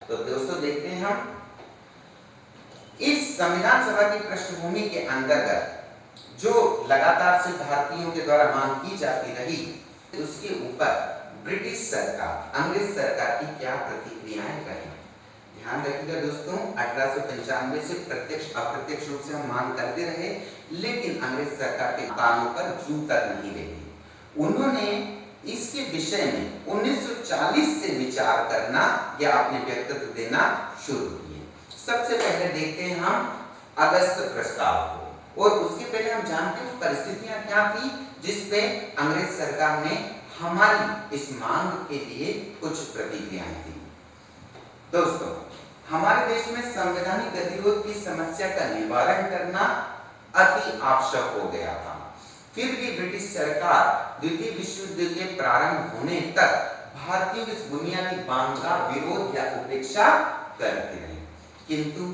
तो दोस्तों देखते हैं हम इस संविधान सभा की पृष्ठभूमि के अंतर्गत जो लगातार से भारतीयों के द्वारा मांग की जाती रही, उसके ऊपर ब्रिटिश सरकार, अंग्रेज सरकार की क्या प्रतिक्रियाएं रही। ध्यान रखिएगा दोस्तों, 1895 से प्रत्यक्ष अप्रत्यक्ष रूप से हम मांग करते रहे, लेकिन अंग्रेज सरकार के कानों पर जू तक नहीं लगी। उन्होंने इसके विषय में 1940 से विचार करना या अपने व्यक्तित्व देना शुरू किए। सबसे पहले देखते हैं हम अगस्त प्रस्ताव को, और उसके पहले हम जानते हैं परिस्थितियां क्या थी जिसपे अंग्रेज सरकार ने हमारी इस मांग के लिए कुछ प्रतिक्रियाएं दी। दोस्तों, हमारे देश में संवैधानिक गतिरोध की समस्या का निवारण करना अति आवश्यक हो गया था। फिर भी ब्रिटिश सरकार द्वितीय विश्व युद्ध के प्रारंभ होने तक भारतीयों की इस बुनियादी मांग का विरोध या उपेक्षा करती रही, किंतु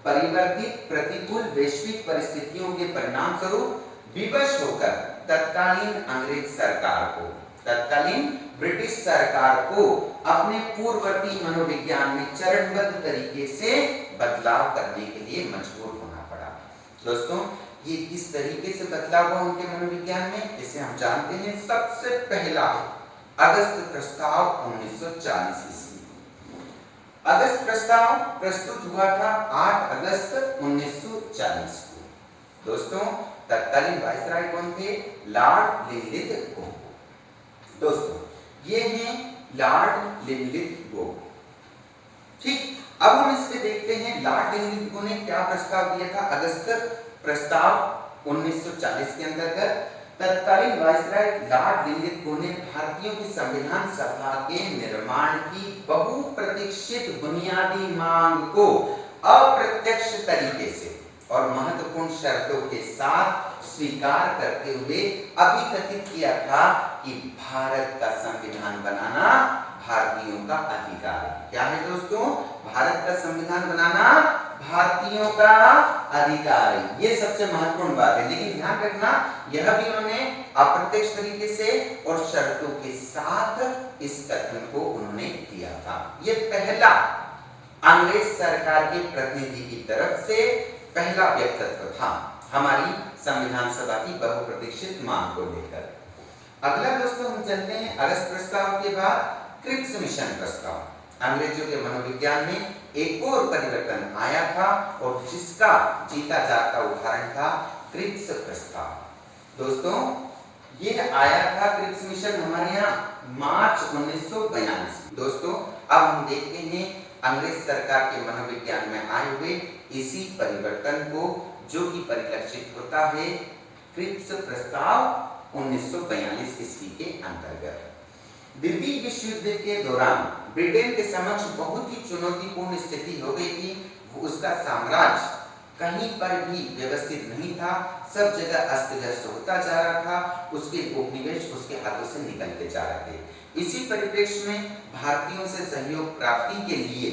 परिवर्तित प्रतिकूल वैश्विक परिस्थितियों के परिणाम स्वरूप विवश होकर तत्कालीन ब्रिटिश सरकार को अपने पूर्ववर्ती मनोविज्ञान में चरणबद्ध तरीके से बदलाव करने के लिए मजबूर होना पड़ा। दोस्तों, ये किस तरीके से बदलाव हुआ उनके मनोविज्ञान में, इसे हम जानते हैं। सबसे पहला अगस्त प्रस्ताव 1940 ईस्वी। अगस्त प्रस्ताव प्रस्तुत हुआ था 8 अगस्त 1940 को। दोस्तों, तत्कालीन वायसराय कौन थे? लॉर्ड लिनलिथ गो। दोस्तों, ये हैं लॉर्ड लिनलिथ गो। ठीक, अब हम इसमें देखते हैं लॉर्ड लिनलिथ गो ने क्या प्रस्ताव दिया था। अगस्त प्रस्ताव 1940 के अंतर्गत तत्कालीन वायसराय लॉर्ड लिनलिथ गो ने भारतीयों की संविधान सभा के निर्माण की बहुप्रतीक्षित बुनियादी मांग को अप्रत्यक्ष तरीके से और महत्वपूर्ण शर्तों के साथ स्वीकार करते हुए अभिकथित किया था कि भारत का संविधान बनाना भारतीयों का अधिकार है। क्या है दोस्तों? भारत का संविधान बनाना भारतीयों का अधिकार है। ये सबसे महत्वपूर्ण बात है, लेकिन ध्यान रखना, यह भी उन्होंने अप्रत्यक्ष तरीके से और शर्तों के साथ इस कथन को उन्होंने किया था। ये पहला अंग्रेज सरकार के प्रतिनिधि की तरफ से पहला व्यक्तित्व था हमारी संविधान सभा की बहुप्रतीक्षित मांग को लेकर। अगला दोस्तों हम चलते हैं अगस्त प्रस्ताव के बाद क्रिप्स मिशन प्रस्ताव। अंग्रेजों के मनोविज्ञान में एक और परिवर्तन आया था और जिसका जीता जागता उदाहरण था क्रिप्स प्रस्ताव। दोस्तों, ये आया था क्रिप्स मिशन हमारे यहाँ मार्च 1942। दोस्तों, अब हम देखते हैं अंग्रेज सरकार के मनोविज्ञान में आए हुए इसी परिवर्तन को, जो कि परिलक्षित होता है क्रिप्स प्रस्ताव 1942 ईस्वी के अंतर्गत। द्वितीय विश्व युद्ध के दौरान ब्रिटेन के समक्ष बहुत ही चुनौतीपूर्ण स्थिति हो गई थी। उसका साम्राज्य कहीं पर भी व्यवस्थित नहीं था, सब जगह अस्त व्यस्त होता जा रहा था, उसके उपनिवेश उसके हाथों से निकलते जा रहे थे। इसी परिप्रेक्ष्य में भारतीयों से सहयोग प्राप्ति के लिए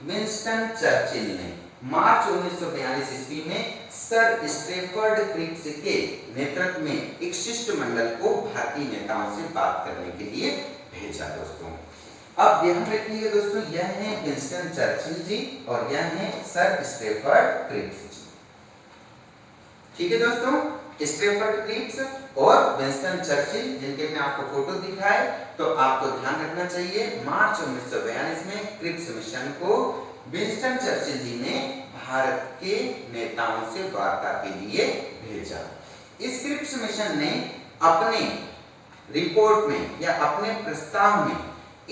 विंस्टन चर्चिल ने मार्च 1942 ईस्वी में सर स्ट्रैफर्ड क्रिप्स के नेतृत्व में एक शिष्टमंडल को भारतीय नेताओं से बात करने के लिए भेजा। दोस्तों, अब ध्यान रखिएगा दोस्तों, यह है विंस्टन चर्चिल जी और यह है सर स्ट्रैफर्ड क्रिप्स जी। ठीक है दोस्तों, स्ट्रैफर्ड क्रिप्स और विंस्टन चर्चिल, जिनके मैं आपको फोटो दिखाए, तो आपको ध्यान रखना चाहिए मार्च 1942 में क्रिप्स मिशन को विंस्टन चर्चिल जी ने भारत के नेताओं से वार्ता के लिए भेजा। इस क्रिप्स मिशन ने अपने रिपोर्ट में या अपने प्रस्ताव में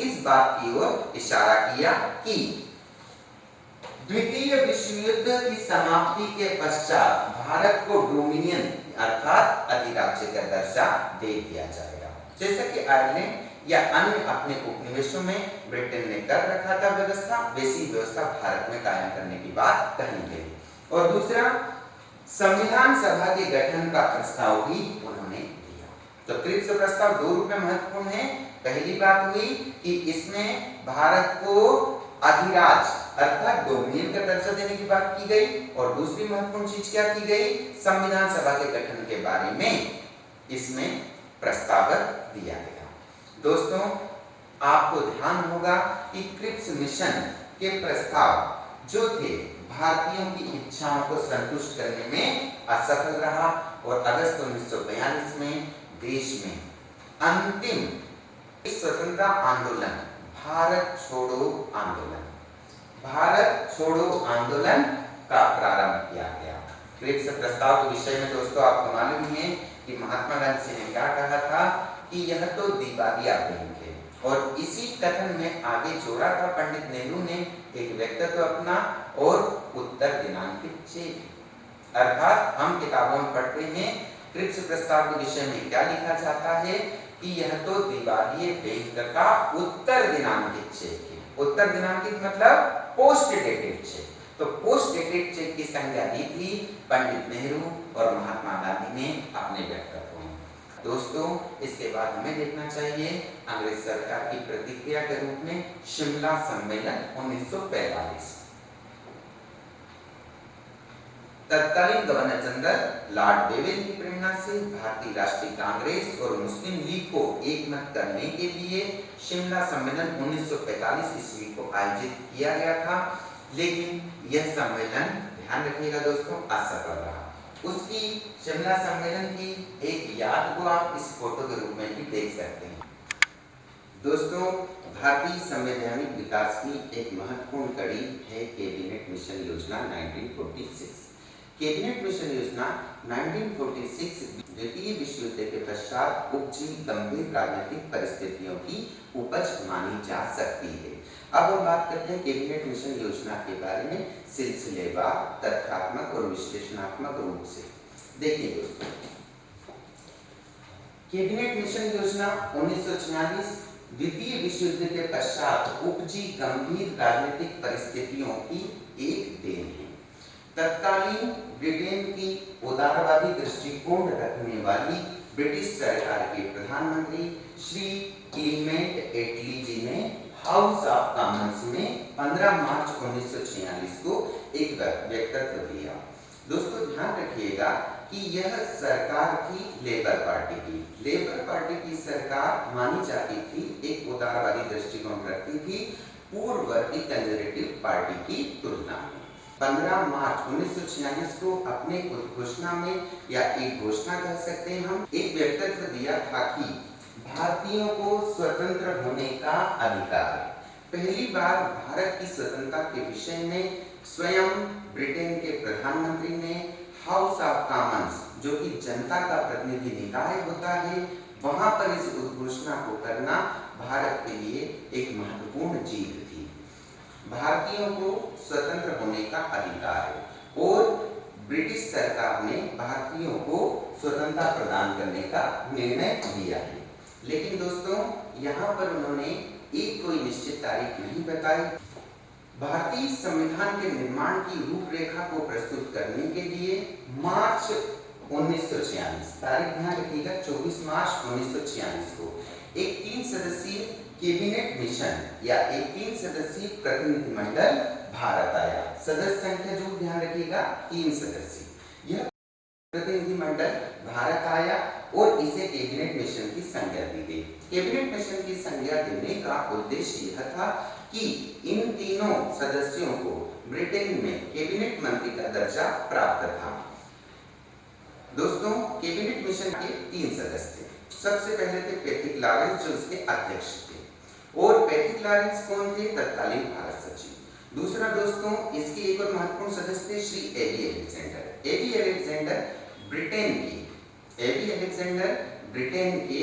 इस बात की ओर इशारा किया कि द्वितीय विश्व युद्ध की समाप्ति के पश्चात भारत को डोमिनियन अर्थात अधिराज्य का दर्जा दे दिया जाएगा। जैसा कि आयरलैंड या अन्य अपने उपनिवेशों में ब्रिटेन ने कर रखा था व्यवस्था, वैसी व्यवस्था भारत में कायम करने की बात कही गई। और दूसरा, संविधान सभा के गठन का प्रस्ताव भी उन्होंने दिया। तो क्रिप्स प्रस्ताव दो रूप में महत्वपूर्ण है। पहली बात हुई कि इसमें भारत को अधिराज्य अर्थात डोमिनियन का दर्जा देने की बात की गई, और दूसरी महत्वपूर्ण चीज क्या की गई, संविधान सभा के गठन के बारे में इसमें प्रस्ताव दिया गया। दोस्तों, आपको ध्यान होगा कि क्रिप्स मिशन के प्रस्ताव जो थे भारतीयों की इच्छाओं को संतुष्ट करने में असफल रहा और अगस्त 1942 में देश में अंतिम स्वतंत्रता आंदोलन भारत छोड़ो आंदोलन का प्रारंभ किया गया। क्रिप्स प्रस्ताव के विषय में दोस्तों आपको मालूम है कि महात्मा गांधी जी ने क्या कहा था कि यह तो दिवालिया बैंक है, और इसी कथन में आगे जोड़ा था पंडित नेहरू ने एक व्यक्तित्व अपना और उत्तर दिनांकित चेक। अर्थात हम किताबों में पढ़ते हैं क्रिप्स प्रस्ताव के विषय में क्या लिखा जाता है कि यह तो दिवालिये बैंक का उत्तर दिनांकित चेक है। उत्तर दिनांकित मतलब पोस्ट डेटेड चेक। तो पोस्ट डेटेड चेक की संज्ञा दी थी पंडित नेहरू और महात्मा गांधी ने अपने व्यक्तित्व में। दोस्तों इसके बाद हमें देखना चाहिए अंग्रेज सरकार की प्रतिक्रिया के रूप में शिमला सम्मेलन 1945। तत्कालीन गवर्नर जनरल लॉर्ड वेवेल की प्रेरणा से भारतीय राष्ट्रीय कांग्रेस और मुस्लिम लीग को एकमत करने के लिए शिमला सम्मेलन 1945 ईस्वी को आयोजित किया गया था, लेकिन यह सम्मेलन ध्यान रखिएगा दोस्तों असफल रहा। उसकी शिमला सम्मेलन की एक याद को आप इस फोटो के रूप में भी देख सकते हैं। दोस्तों भारतीय संवैधानिक विकास की एक महत्वपूर्ण कड़ी है कैबिनेट मिशन योजना 1946। कैबिनेट मिशन योजना 1946 द्वितीय विश्व युद्ध के पश्चात उपजी गंभीर राजनीतिक परिस्थितियों की उपज मानी जा सकती है। अब हम बात करते हैं कैबिनेट मिशन योजना के बारे में सिलसिलेवार, तथ्यात्मक और विश्लेषणात्मक रूप से। देखिए दोस्तों, कैबिनेट मिशन योजना 1946 द्वितीय विश्व युद्ध के पश्चात उपजी गंभीर राजनीतिक परिस्थितियों की एक देन है। तत्कालीन ब्रिटेन की उदारवादी दृष्टिकोण रखने वाली ब्रिटिश सरकार के प्रधानमंत्री श्री क्लीमेंट एटली जी ने हाउस ऑफ कॉमन्स में 15 मार्च 1946 को एक वक्तव्य दिया। दोस्तों ध्यान रखिएगा कि यह सरकार थी लेबर पार्टी की सरकार मानी जाती थी, एक उदारवादी दृष्टिकोण रखती थी पूर्ववर्ती कंजर्वेटिव पार्टी की तुलना में। 15 मार्च 1946 को अपने उद्घोषणा में या एक घोषणा कह सकते हैं हम, एक वक्तव्य दिया था कि भारतीयों को स्वतंत्र होने का अधिकार है। पहली बार भारत की स्वतंत्रता के विषय में स्वयं ब्रिटेन के प्रधानमंत्री ने हाउस ऑफ कॉमन्स, जो कि जनता का प्रतिनिधि निकाय होता है, वहां पर इस उद्घोषणा को करना भारत के लिए एक महत्वपूर्ण जीत थी। भारतीयों को स्वतंत्र होने का अधिकार है और ब्रिटिश सरकार ने भारतीयों को स्वतंत्रता प्रदान करने का निर्णय लिया है। लेकिन दोस्तों यहाँ पर उन्होंने एक कोई निश्चित तारीख नहीं बताई। भारतीय संविधान के निर्माण की रूपरेखा को प्रस्तुत करने के लिए मार्च 1946, तारीख ध्यान रखिएगा 24 मार्च 1946 को एक 3 सदस्यीय कैबिनेट मिशन या एक 3 सदस्यीय प्रतिनिधिमंडल भारत आया। सदस्य संख्या जो ध्यान रखिएगा 3 सदस्य। यह प्रतिनिधिमंडल भारत आया और इसे कैबिनेट मिशन की संज्ञा दी गई। कैबिनेट मिशन की संज्ञा देने का उद्देश्य यह था कि इन तीनों सदस्यों को ब्रिटेन में कैबिनेट मंत्री का दर्जा प्राप्त था। दोस्तों कैबिनेट मिशन के 3 सदस्य थे। सबसे पहले थे पैट्रिक लॉरेंस जो इसके अध्यक्ष थे, और पैट्रिक लॉरेंस कौन थे? तत्कालीन भारत सचिव। दूसरा दोस्तों इसके एक और महत्वपूर्ण सदस्य थे Shri AB Alexander. AB Alexander Britain के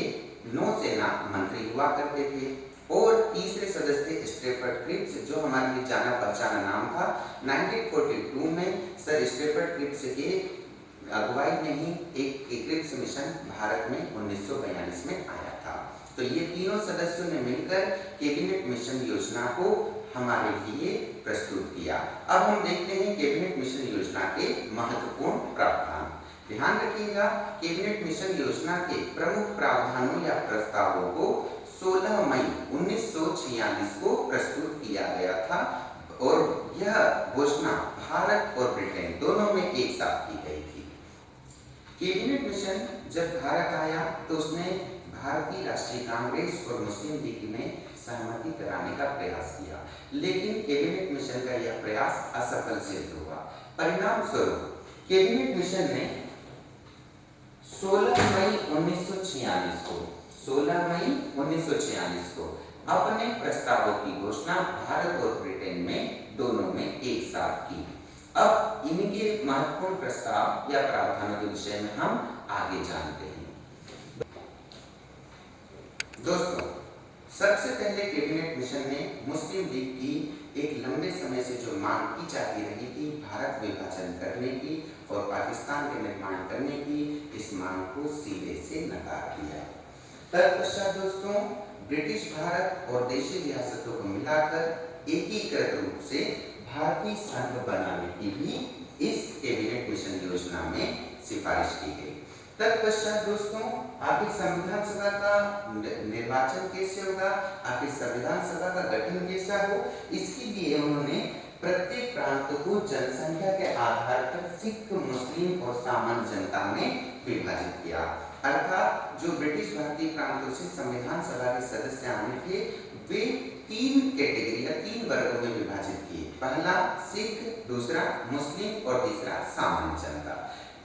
नौसेना मंत्री हुआ करते थे। और तीसरे सदस्य थे स्टेफर्ड क्रिप्स, जो हमारे लिए जाना पहचाना नाम था। 1942 में सर स्टेफर्ड क्रिप्स के अगुवाई में ही एक क्रिप्स मिशन भारत में 1942 में आया था। तो ये तीनों सदस्यों ने मिलकर कैबिनेट मिशन योजना को हमारे लिए प्रस्तुत किया। अब हम देखते हैं कैबिनेट मिशन योजना के महत्वपूर्ण प्रावधान। ध्यान रखिएगा कैबिनेट मिशन योजना के प्रमुख प्रावधानों या प्रस्तावों को 16 मई 1946 को प्रस्तुत किया गया था और यह घोषणा भारत और ब्रिटेन दोनों में एक साथ की गई थी। कैबिनेट मिशन जब भारत आया तो उसने भारतीय राष्ट्रीय कांग्रेस और मुस्लिम लीग में सहमति कराने का प्रयास किया, लेकिन कैबिनेट मिशन का यह प्रयास असफल सिद्ध हुआ। परिणाम स्वरूप कैबिनेट मिशन ने 16 मई 1946 को अपने प्रस्तावों की घोषणा भारत और ब्रिटेन में दोनों में एक साथ की। अब इनके महत्वपूर्ण प्रस्ताव या प्रावधानों के विषय में हम आगे जानते हैं। दोस्तों, सबसे पहले कैबिनेट मिशन ने मुस्लिम लीग की एक लंबे समय से जो मांग की जाती रही थी भारत विभाजन करने की और पाकिस्तान के निर्माण करने की, इस मांग को सिरे से नकार दिया। तत्पश्चात दोस्तों, ब्रिटिश भारत और देशी रियासतों को मिलाकर एकीकृत रूप से भारतीय संघ बनाने की भी इस कैबिनेट मिशन योजना में सिफारिश की गई। तत्पश्चात दोस्तों, आखिर संविधान सभा का निर्वाचन कैसे होगा, आखिर संविधान सभा का गठन कैसा हो, इसके लिए उन्होंने प्रत्येक प्रांत को जनसंख्या के आधार पर सिख, मुस्लिम और सामान्य जनता में विभाजित किया। अर्थात जो ब्रिटिश भारतीय प्रांतों से संविधान सभा के सदस्य आने थे वे 3 कैटेगरी या 3 वर्गों में विभाजित किए। पहला सिख, दूसरा मुस्लिम और तीसरा सामान्य जनता।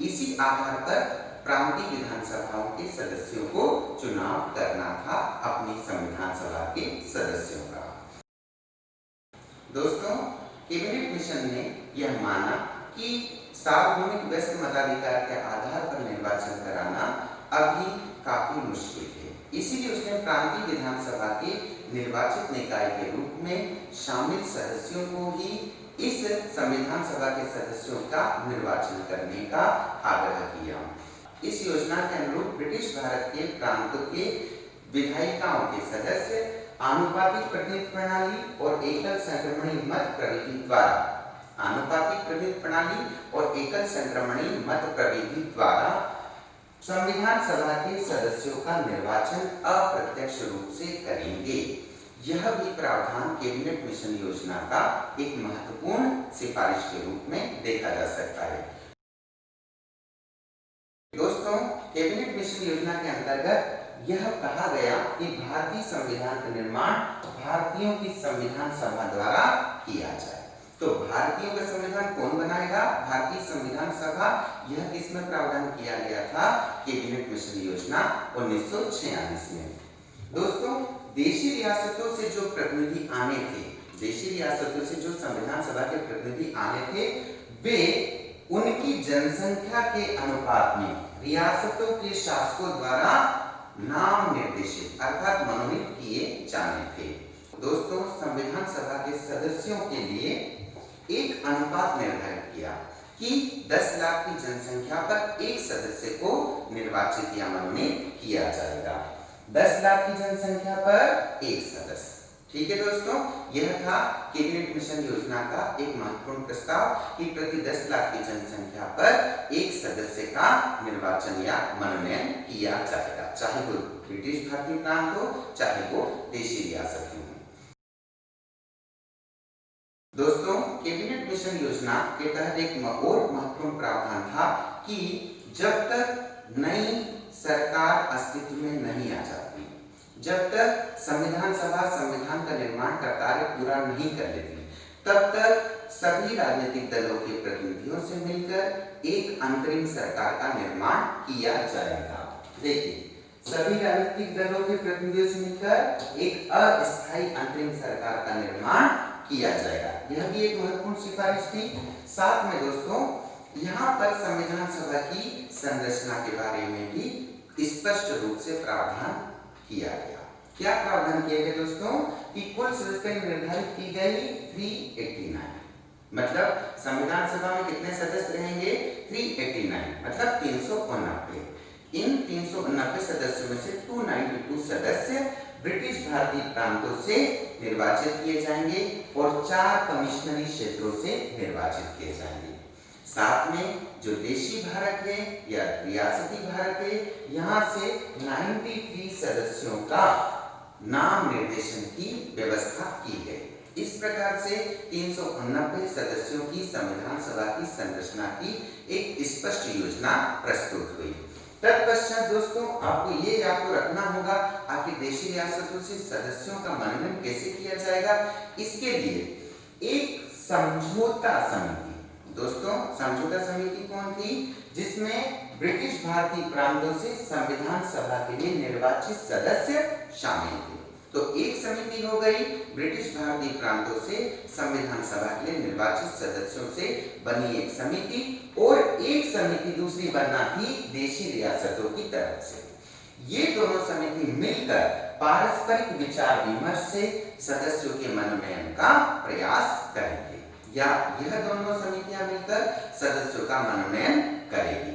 इसी आधार पर प्रांतीय विधानसभाओं के सदस्यों को चुनाव करना था अपनी संविधान सभा के सदस्यों का। दोस्तों, कैबिनेट मिशन ने यह माना कि सार्वभौमिक व्यस्क मताधिकार के आधार पर निर्वाचन कराना अभी काफी मुश्किल है। इसीलिए उसने प्रांतीय विधानसभा के निर्वाचित निकाय के रूप में शामिल सदस्यों को ही इस संविधान सभा के सदस्यों का निर्वाचन करने का आग्रह किया। इस योजना के अनुरूप ब्रिटिश भारत के प्रांतों के विधायिकाओं के सदस्य आनुपातिक प्रतिनिधि प्रणाली और एकल संक्रमणी मत प्रविधि द्वारा संविधान सभा के सदस्यों का निर्वाचन अप्रत्यक्ष रूप से करेंगे। यह भी प्रावधान कैबिनेट मिशन योजना का एक महत्वपूर्ण सिफारिश के रूप में देखा जा सकता है। दोस्तों, कैबिनेट मिशन योजना के अंतर्गत यह कहा गया कि भारतीय संविधान का निर्माण भारतीयों की संविधान सभा द्वारा किया जाए। तो भारतीयों का संविधान कौन बनाएगा? भारतीय संविधान सभा। यह किसमें प्रावधान किया गया था? कैबिनेट मिशन योजना 1946 में। दोस्तों, देशी रियासतों से जो प्रतिनिधि आने थे, देशी रियासतों से जो संविधान सभा के प्रतिनिधि आने थे, वे उनकी जनसंख्या के अनुपात में रियासतों के शासकों द्वारा नाम निर्देशित अर्थात मनोनीत किए जाने थे। दोस्तों, संविधान सभा के सदस्यों के लिए एक अनुपात निर्धारित किया कि 10 लाख की जनसंख्या पर एक सदस्य को निर्वाचित या मनोनीत किया जाएगा। 10 लाख की जनसंख्या पर एक सदस्य। ठीक है दोस्तों, यह था कैबिनेट मिशन योजना का एक महत्वपूर्ण प्रस्ताव कि प्रति 10 लाख की जनसंख्या पर एक सदस्य का निर्वाचन या मनोनयन किया जाएगा, चाहे वो ब्रिटिश भारतीय प्रांत हो, चाहे वो देशी रियासत हो। दोस्तों, कैबिनेट मिशन योजना के तहत एक और महत्वपूर्ण प्रावधान था कि जब तक नई सरकार अस्तित्व में नहीं आ जाती, जब तक संविधान सभा संविधान का निर्माण का कार्य पूरा नहीं कर लेती, तब तक सभी राजनीतिक दलों के प्रतिनिधियों से मिलकर एक अंतरिम सरकार का निर्माण किया जाएगा। देखिए, सभी राजनीतिक दलों के प्रतिनिधियों से मिलकर एक अस्थायी अंतरिम सरकार का निर्माण किया जाएगा। यह भी एक महत्वपूर्ण सिफारिश थी। साथ में दोस्तों, यहाँ पर संविधान सभा की संरचना के बारे में भी स्पष्ट रूप से प्रावधान किया गया। क्या प्रावधान किया गया दोस्तों? कि कुल सदस्य निर्धारित की गई 389, मतलब संविधान सभा में कितने सदस्य रहेंगे? 389, मतलब 389। इन 389 सदस्यों में से 292 सदस्य ब्रिटिश भारतीय प्रांतों से निर्वाचित किए जाएंगे और 4 कमिश्नरी क्षेत्रों से निर्वाचित किए जाएंगे। साथ में जो देशी भारत है या रियासती भारत है, यहाँ से 93 सदस्यों का नाम निर्देशन की व्यवस्था की गई। इस प्रकार से 389 सदस्यों की संविधान सभा की संरचना की एक स्पष्ट योजना प्रस्तुत हुई। तत्पश्चात दोस्तों आपको ये याद तो रखना होगा आखिर देशी रियासतों से सदस्यों का मनोनयन कैसे किया जाएगा। इसके लिए एक समझौता समिति, दोस्तों समझौता समिति कौन थी, जिसमें ब्रिटिश भारतीय प्रांतों से संविधान सभा के लिए निर्वाचित सदस्य शामिल थे। तो एक समिति हो गई ब्रिटिश भारतीय प्रांतों से संविधान सभा के लिए निर्वाचित सदस्यों से बनी एक समिति, और एक समिति दूसरी बनना थी देशी रियासतों की तरफ से। ये दोनों समिति मिलकर पारस्परिक विचार विमर्श से सदस्यों के मनोनयन का प्रयास करेंगे, या यह दोनों समितियां मिलकर सदस्यों का मनोनयन करेगी।